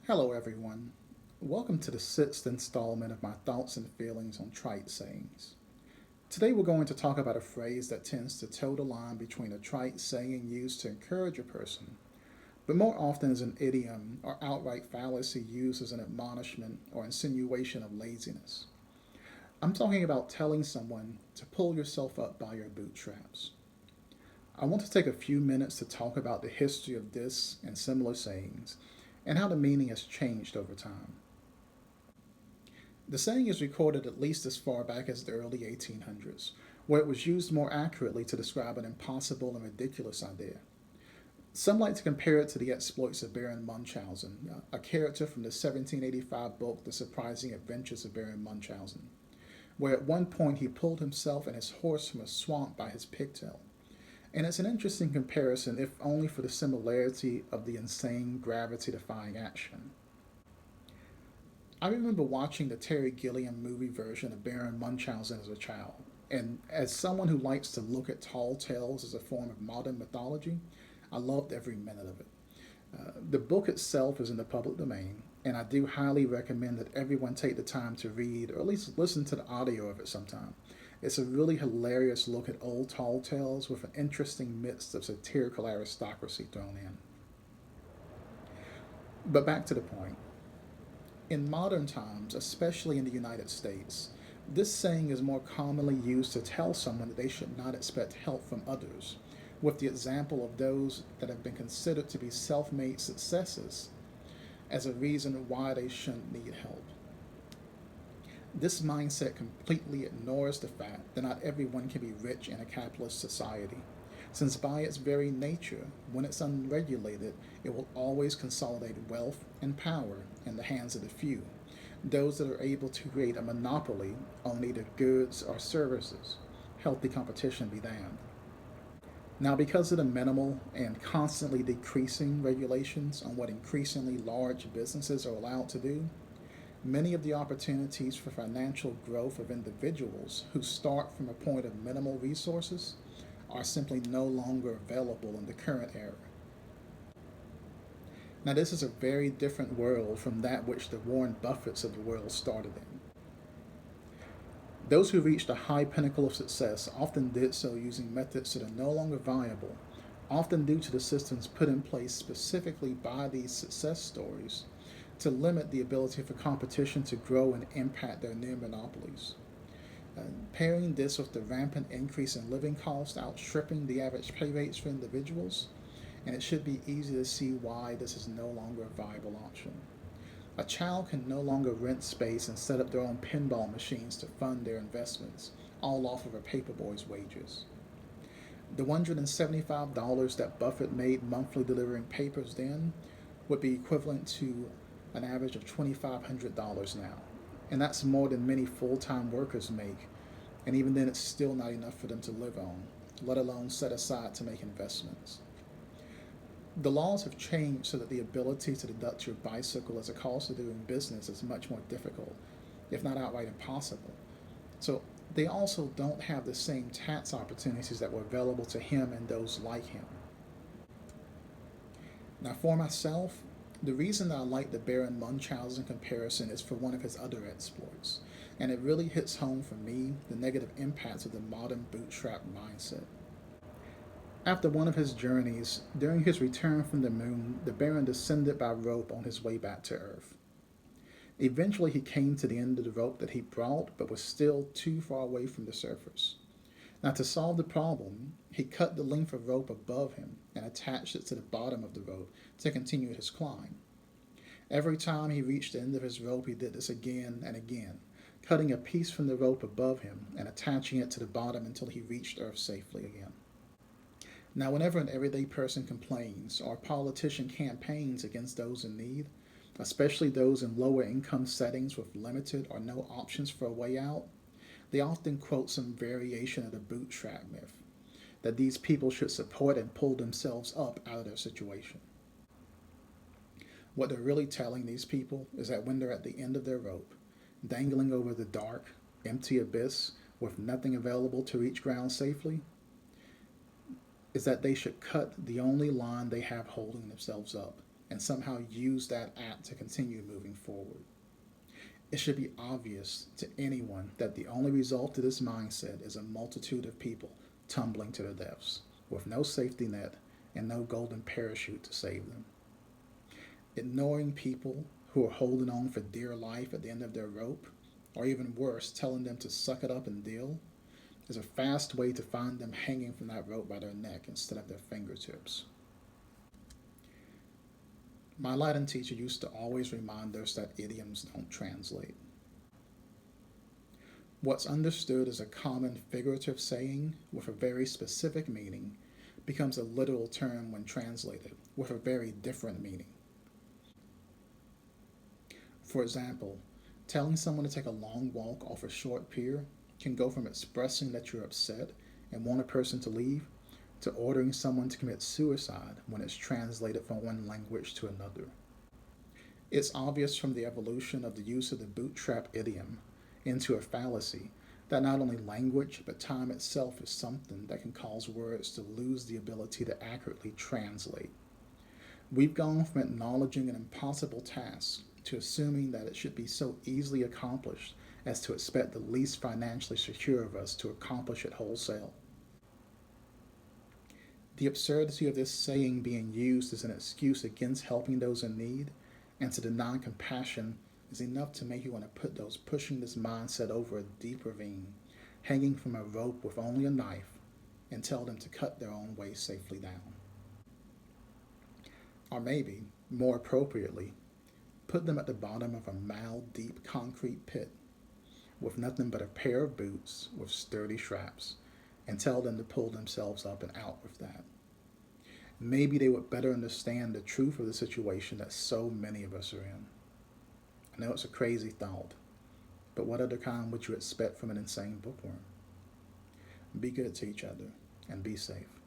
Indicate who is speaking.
Speaker 1: Hello, everyone. Welcome to the sixth installment of my thoughts and feelings on trite sayings. Today, we're going to talk about a phrase that tends to toe the line between a trite saying used to encourage a person, but more often as an idiom or outright fallacy used as an admonishment or insinuation of laziness. I'm talking about telling someone to pull yourself up by your bootstraps. I want to take a few minutes to talk about the history of this and similar sayings and how the meaning has changed over time. The saying is recorded at least as far back as the early 1800s, where it was used more accurately to describe an impossible and ridiculous idea. Some like to compare it to the exploits of Baron Munchausen, a character from the 1785 book The Surprising Adventures of Baron Munchausen, where at one point he pulled himself and his horse from a swamp by his pigtail. And it's an interesting comparison, if only for the similarity of the insane, gravity defying action. I remember watching the Terry Gilliam movie version of Baron Munchausen as a child, and as someone who likes to look at tall tales as a form of modern mythology, I loved every minute of it. The book itself is in the public domain, and I do highly recommend that everyone take the time to read or at least listen to the audio of it sometime. It's a really hilarious look at old tall tales with an interesting mix of satirical aristocracy thrown in. But back to the point. In modern times, especially in the United States, this saying is more commonly used to tell someone that they should not expect help from others, with the example of those that have been considered to be self made successes as a reason why they shouldn't need help. This mindset completely ignores the fact that not everyone can be rich in a capitalist society, since by its very nature, when it's unregulated, it will always consolidate wealth and power in the hands of the few, those that are able to create a monopoly on either goods or services. Healthy competition be damned. Now, because of the minimal and constantly decreasing regulations on what increasingly large businesses are allowed to do, many of the opportunities for financial growth of individuals who start from a point of minimal resources are simply no longer available in the current era. Now, this is a very different world from that which the Warren Buffetts of the world started in. Those who reached a high pinnacle of success often did so using methods that are no longer viable, often due to the systems put in place specifically by these success stories to limit the ability for competition to grow and impact their near monopolies. Pairing this with the rampant increase in living costs outstripping the average pay rates for individuals, and it should be easy to see why this is no longer a viable option. A child can no longer rent space and set up their own pinball machines to fund their investments, all off of a paperboy's wages. The $175 that Buffett made monthly delivering papers then would be equivalent to an average of $2,500 now. And that's more than many full time workers make, and even then, it's still not enough for them to live on, let alone set aside to make investments. The laws have changed so that the ability to deduct your bicycle as a cost of doing business is much more difficult, if not outright impossible. So they also don't have the same tax opportunities that were available to him and those like him. Now, for myself, the reason that I like the Baron Munchausen comparison is for one of his other exploits, and it really hits home for me the negative impacts of the modern bootstrap mindset. After one of his journeys, during his return from the moon, the Baron descended by rope on his way back to Earth. Eventually, he came to the end of the rope that he brought, but was still too far away from the surface. Now, to solve the problem, he cut the length of rope above him and attached it to the bottom of the rope to continue his climb. Every time he reached the end of his rope, he did this again and again, cutting a piece from the rope above him and attaching it to the bottom until he reached Earth safely again. Now, whenever an everyday person complains or a politician campaigns against those in need, especially those in lower income settings with limited or no options for a way out, they often quote some variation of the bootstrap myth that these people should support and pull themselves up out of their situation. What they're really telling these people is that when they're at the end of their rope, dangling over the dark, empty abyss with nothing available to reach ground safely, is that they should cut the only line they have holding themselves up and somehow use that act to continue moving forward. It should be obvious to anyone that the only result of this mindset is a multitude of people tumbling to their deaths with no safety net and no golden parachute to save them. Ignoring people who are holding on for dear life at the end of their rope, or even worse, telling them to suck it up and deal, is a fast way to find them hanging from that rope by their neck instead of their fingertips. My Latin teacher used to always remind us that idioms don't translate. What's understood as a common figurative saying with a very specific meaning becomes a literal term when translated with a very different meaning. For example, telling someone to take a long walk off a short pier can go from expressing that you're upset and want a person to leave to ordering someone to commit suicide when it's translated from one language to another. It's obvious from the evolution of the use of the bootstrap idiom into a fallacy that not only language but time itself is something that can cause words to lose the ability to accurately translate. We've gone from acknowledging an impossible task to assuming that it should be so easily accomplished as to expect the least financially secure of us to accomplish it wholesale. The absurdity of this saying being used as an excuse against helping those in need and to deny compassion is enough to make you want to put those pushing this mindset over a deep ravine, hanging from a rope with only a knife, and tell them to cut their own way safely down. Or maybe, more appropriately, put them at the bottom of a mile-deep concrete pit with nothing but a pair of boots with sturdy straps and tell them to pull themselves up and out with that. Maybe they would better understand the truth of the situation that so many of us are in. I know it's a crazy thought, but what other kind would you expect from an insane bookworm? Be good to each other and be safe.